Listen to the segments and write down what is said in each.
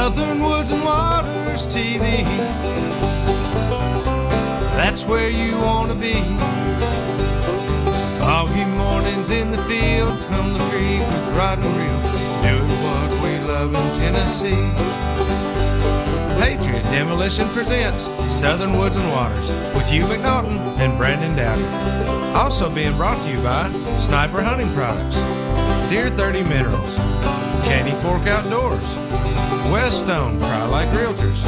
Southern Woods and Waters TV. That's where you want to be. Foggy mornings in the field, from the creek with rod and reel, doing what we love in Tennessee. Patriot Demolition presents Southern Woods and Waters with Hugh McNaughton and Brandon Dowdy. Also being brought to you by Sniper Hunting Products, Deer 30 Minerals, Candy Fork Outdoors, Weststone Cry-Like Realtors,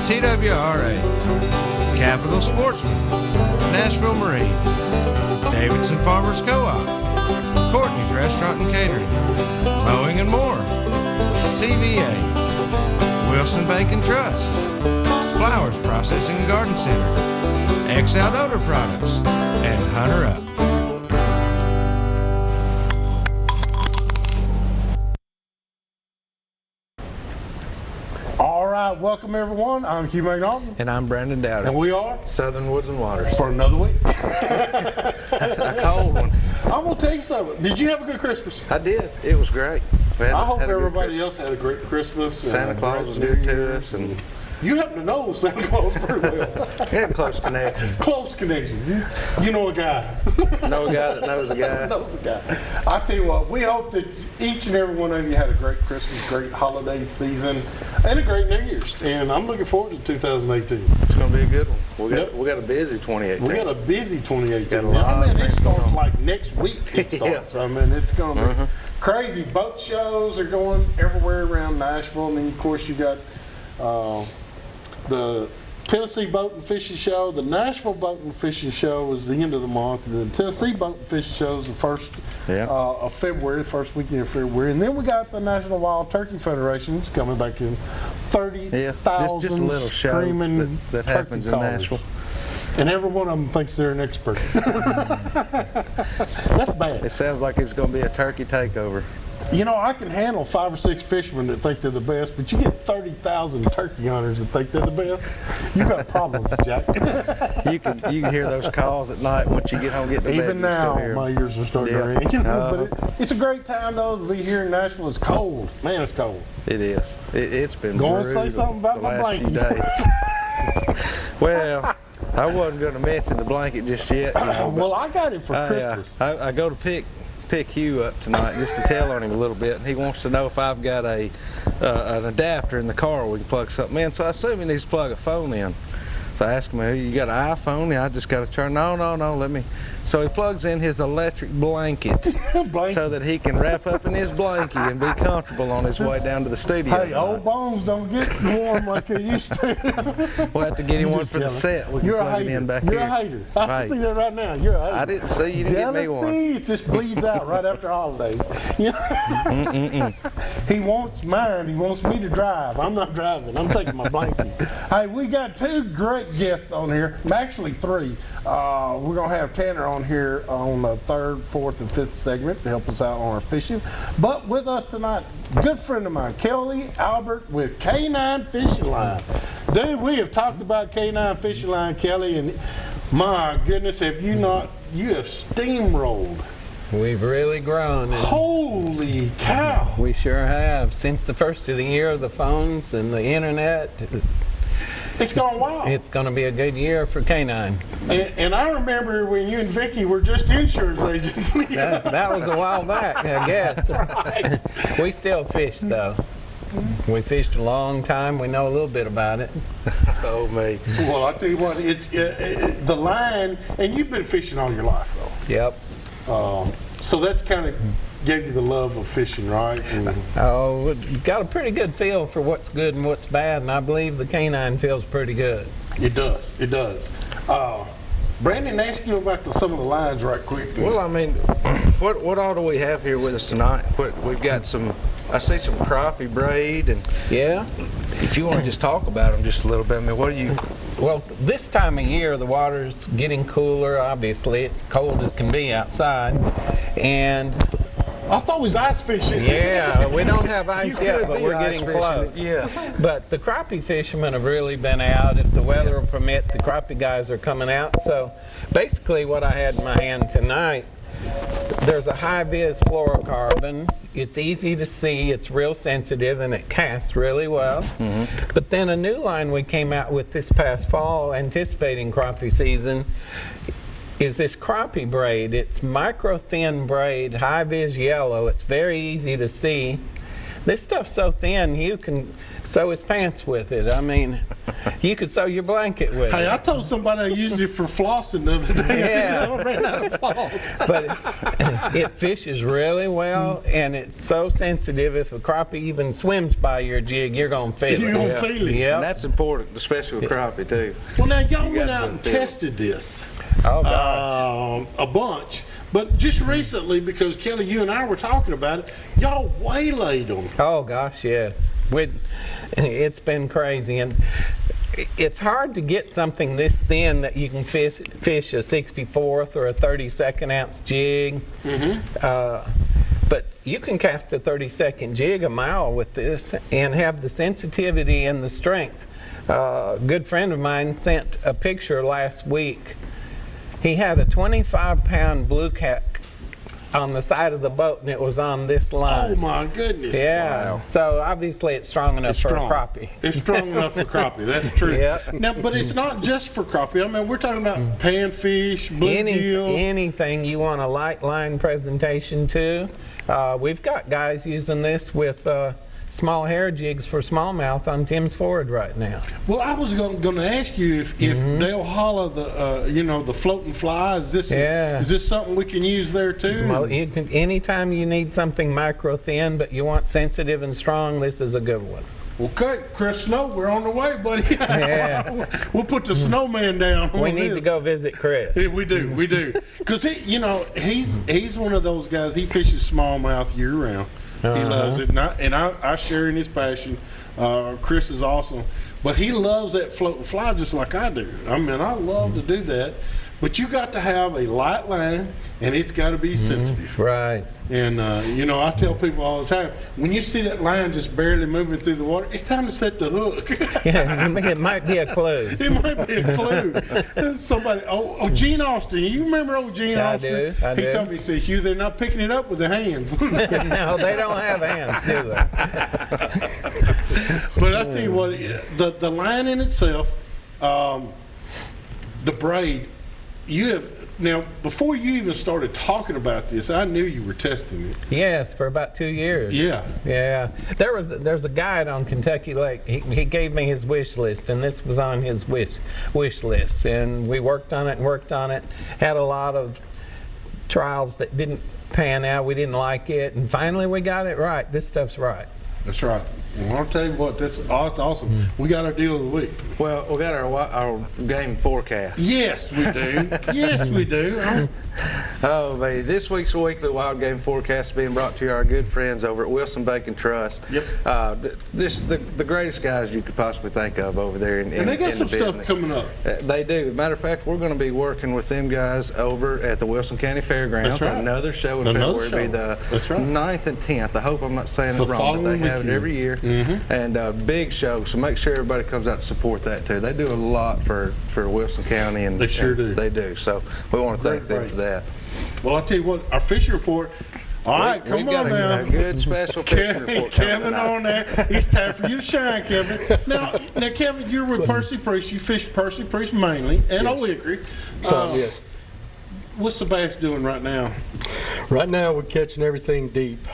TWRA, Capital Sportsman, Nashville Marine, Davidson Farmers Co-op, Courtney's Restaurant and Catering, Mowing and More, CVA, Wilson Bank and Trust, Flowers Processing and Garden Center, X Outdoor Products, and Hunter Up. All right, welcome everyone. I'm Hugh McNaughton. And I'm Brandon Dowdy. And we are Southern Woods and Waters. for another week. That's a cold one. I'm going to tell you something. Did you have a good Christmas? I did. It was great. I hope everybody else had a great Christmas. Santa Claus was good to us. And you happen to know Santa Claus pretty well. we had close connections. Close connections. You know a guy. Know a guy that knows a guy. Knows a guy. I tell you what, we hope that each and every one of you had a great Christmas, great holiday season, and a great New Year's. And I'm looking forward to 2018. It's going to be a good one. We got a busy 2018. We got a busy 2018. Got a lot I mean, of it things starts going on. like next week. It starts. Yeah. I mean, it's going to be crazy. Boat shows are going everywhere around Nashville, and then of course you got the Tennessee Boat and Fishing Show. The Nashville Boat and Fishing Show is the end of the month. The Tennessee Boat and Fishing Show is the first of February, the first weekend of February, and then we got the National Wild Turkey Federation. It's coming back in 30,000 just a little show screaming that turkey happens in callers. Nashville. And every one of them thinks they're an expert. That's bad. It sounds like it's going to be a turkey takeover. You know, I can handle 5 or 6 fishermen that think they're the best, but you get 30,000 turkey hunters that think they're the best. You got problems, Jack. You can hear those calls at night once you get home, get to bed. Even you can still now, hear my them. ears are starting to ring. But it's a great time, though, to be here in Nashville. It's cold. Man, it's cold. It is. It's been Go on, brutal say something about the my last few blanket. days. Well, I wasn't going to mention the blanket just yet. You know, Well, I got it for Christmas. I go to pick Hugh up tonight just to tell on him a little bit, and he wants to know if I've got an adapter in the car where we can plug something in. So I assume he needs to plug a phone in. So I asked him, "Hey, you got an iPhone?" Yeah, I just got to turn. No, let me. So he plugs in his electric blanket so that he can wrap up in his blanket and be comfortable on his way down to the studio. Hey, old bones don't get warm like they used to. We'll have to get him one for the set. We can You're a plug it hater. in back You're here. a hater. I Right. can see that right now. You're a hater. I didn't see you didn't get me one. Jealousy, it just bleeds out right after holidays. You know? He wants mine. He wants me to drive. I'm not driving. I'm taking my blanket. Hey, we got 2 great guests on here. Actually 3. We're going to have Tanner on here on the 3rd, 4th, and 5th segment to help us out on our fishing. But with us tonight, good friend of mine, Kelly Albert with K-9 Fishing Line. Dude, we have talked about K-9 Fishing Line, Kelly, and my goodness, you have steamrolled. We've really grown. And Holy cow. we sure have. Since the first of the year, the phones and the internet, It's gone wild. it's going to be a good year for K-9. And I remember when you and Vicky were just insurance agents. That was a while back, I guess. Right. We still fish, though. We fished a long time. We know a little bit about it. Oh, me. Well, I tell you what, it's the line, and you've been fishing all your life, though. Yep. So that's kind of gave you the love of fishing, right? And Oh, got a pretty good feel for what's good and what's bad, and I believe the K-9 feels pretty good. it does. It does. Brandon, ask you about some of the lines right quick. Well, I mean, what all do we have here with us tonight? We've got some. I see some crappie braid, and Yeah. if you want to just talk about them just a little bit, I mean, what do you? Well, this time of year, the water's getting cooler, obviously. It's cold as can be outside. And I thought it was ice fishing. yeah, we don't have ice You yet, could but be we're ice getting fishing. close. Yeah. But the crappie fishermen have really been out. If the weather will permit, the crappie guys are coming out. So basically what I had in my hand tonight there's a high-vis fluorocarbon. It's easy to see, it's real sensitive, and it casts really well. But then a new line we came out with this past fall, anticipating crappie season, is this crappie braid. It's micro-thin braid, high-vis yellow. It's very easy to see. This stuff's so thin, you can sew his pants with it. I mean, you could sew your blanket with Hey, it. I told somebody I used it for flossing the other day. Yeah. I ran out of floss. But it fishes really well, and it's so sensitive. If a crappie even swims by your jig, you're going to feel it. You're gonna feel it. Yep. And that's important, especially with crappie too. Well, now y'all You went got to out and feel it. tested this Oh, gosh. a bunch, but just recently, because Kelly, you and I were talking about it, y'all waylaid them. Oh, gosh, yes. It's been crazy. And it's hard to get something this thin that you can fish a 64th or a 32nd ounce jig. But you can cast a 32nd jig a mile with this and have the sensitivity and the strength. A good friend of mine sent a picture last week. He had a 25-pound blue cat on the side of the boat, and it was on this line. Oh my goodness. Yeah, so obviously it's strong enough It's for strong. a crappie. It's strong enough for crappie. That's true. Yep. Now, but it's not just for crappie. I mean, we're talking about panfish, bluegill. Anything you want a light line presentation to. We've got guys using this with small hair jigs for smallmouth on Tim's Ford right now. Well, I was going to ask you if they'll holler the floating fly. Is this is this something we can use there too? Well, anytime you need something micro thin but you want sensitive and strong, this is a good one. Okay, Chris Snow, we're on the way, buddy. Yeah. We'll put the snowman down. We on need to this. go visit Chris. Yeah, we do, because he's one of those guys. He fishes smallmouth year round. He loves it, and I share in his passion. Chris is awesome, but he loves that floating fly just like I do. I mean, I love to do that, but you got to have a light line, and it's got to be sensitive. Right. And I tell people all the time, when you see that line just barely moving through the water, it's time to set the hook. Yeah, it might be a clue. It might be a clue. Somebody, Gene Austin. You remember old Gene I Austin? do. He told me, he said, Hugh, they're not picking it up with their hands. No, they don't have hands, do they? But I tell you what, the line in itself, the braid, now, before you even started talking about this, I knew you were testing it. Yes, for about 2 years. Yeah. Yeah. There's a guide on Kentucky Lake. He gave me his wish list, and this was on his wish list. And we worked on it. Had a lot of trials that didn't pan out. We didn't like it, and finally we got it right. This stuff's right. That's right. Well, I'll tell you what, that's awesome. We got our deal of the week. Well, we got our game forecast. Yes, we do. Yes, we do. Oh, baby. This week's weekly wild game forecast is being brought to you our good friends over at Wilson Bacon Trust. Yep. The greatest guys you could possibly think of over there in And they got in some the stuff business. coming up. They do. Matter of fact, we're going to be working with them guys over at the Wilson County Fairgrounds. That's right. Another show in Another February. It'll be show. the That's right. 9th and 10th. I hope I'm not saying It's it the wrong, but they following have it weekend. every year. And big show, so make sure everybody comes out to support that too. They do a lot for Wilson County, and They sure do. They do. So we want to thank them Great. for that. Well, I'll tell you what, our fishing report. All right, come We've on got now. a good special fishing report coming Kevin tonight. on there. It's time for you to shine, Kevin. Now, Kevin, you're with Percy Priest. You fish Percy Priest mainly, and Ole Hickory. Yes. What's the bass doing right now? Right now, we're catching everything deep.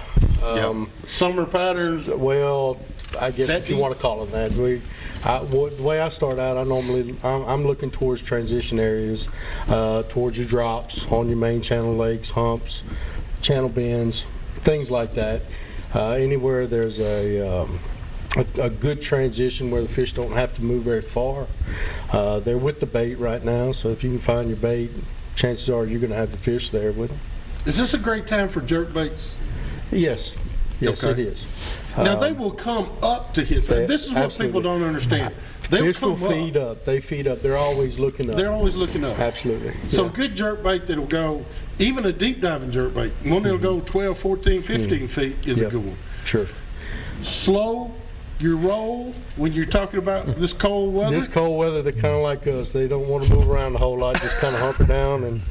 Summer patterns. Well, I guess That if you deep? want to call it that. The way I start out, I'm looking towards transition areas, towards your drops on your main channel lakes, humps, channel bends, things like that. Anywhere there's a good transition where the fish don't have to move very far. They're with the bait right now, so if you can find your bait, chances are you're going to have the fish there with them. Is this a great time for jerk baits? Yes, Okay. it is. Now, they will come up to hit. they- This is what people absolutely. don't understand. They'll Fish will come feed up. They feed up. They're always looking up. They're always looking up. Absolutely. So yeah. good jerk bait that'll go, even a deep diving jerk bait, one that'll go 12, 14, 15 feet is a Yep. good one. Sure. Slow your roll when you're talking about this cold weather. This cold weather, they're kind of like us. They don't want to move around a whole lot. Just kind of hunker down and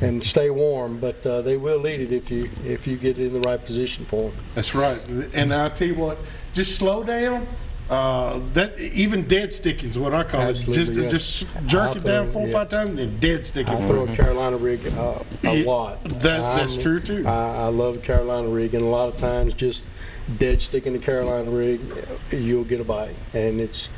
and stay warm, but they will eat it if you get it in the right position for them. That's right. And I'll tell you what, just slow down. That even dead sticking is what I call Absolutely, it. yeah. Just jerk I'll it down throw- 4 or yeah. 5 times and dead sticking. I throw a Carolina rig a lot. That's true too. I love a Carolina rig, and a lot of times just dead sticking the Carolina rig, you'll get a bite. And it's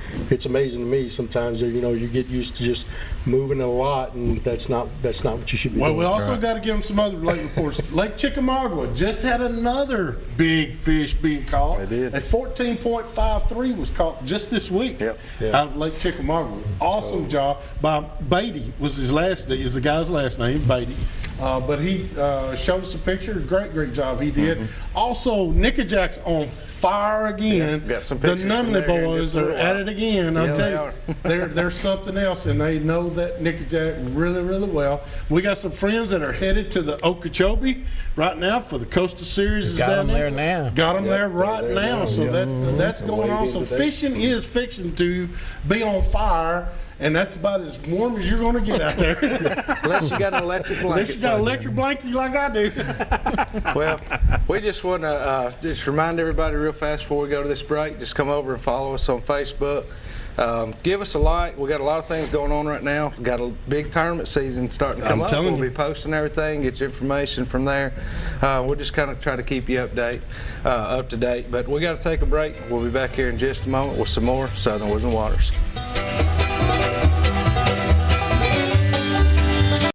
amazing to me sometimes that, you get used to just moving a lot, and that's not what you should be Well, doing. we also got to give them some other lake reports. Lake Chickamauga just had another big fish being caught. They did. A 14.53 was caught just this week Yep. out of Lake Chickamauga. Awesome job by Beatty was is the guy's last name, Beatty. But he showed us a picture. Great job he did. Also, Nickajack's on fire again. Yeah, got some the pictures from Nunley there here in boys just a are little at while. it again. I'll Yeah, tell they you, they're something else, and they know that Nickajack really well. We got some friends that are headed to the Okeechobee right now for the Coastal Series. Is Got down 'em there now. Got them there right there now. now. So that's going on. So fishing is fixing to be on fire. And that's about as warm as you're going to get out there. Unless you got an electric blanket. Unless you got an electric blanket like I do. Well, we just want to just remind everybody real fast before we go to this break, just come over and follow us on Facebook. Give us a like. We got a lot of things going on right now. We've got a big tournament season starting to come I'm up. telling We'll you. be posting everything, get your information from there. We'll just kind of try to keep you up to date. But we got to take a break. We'll be back here in just a moment with some more Southern Woods and Waters.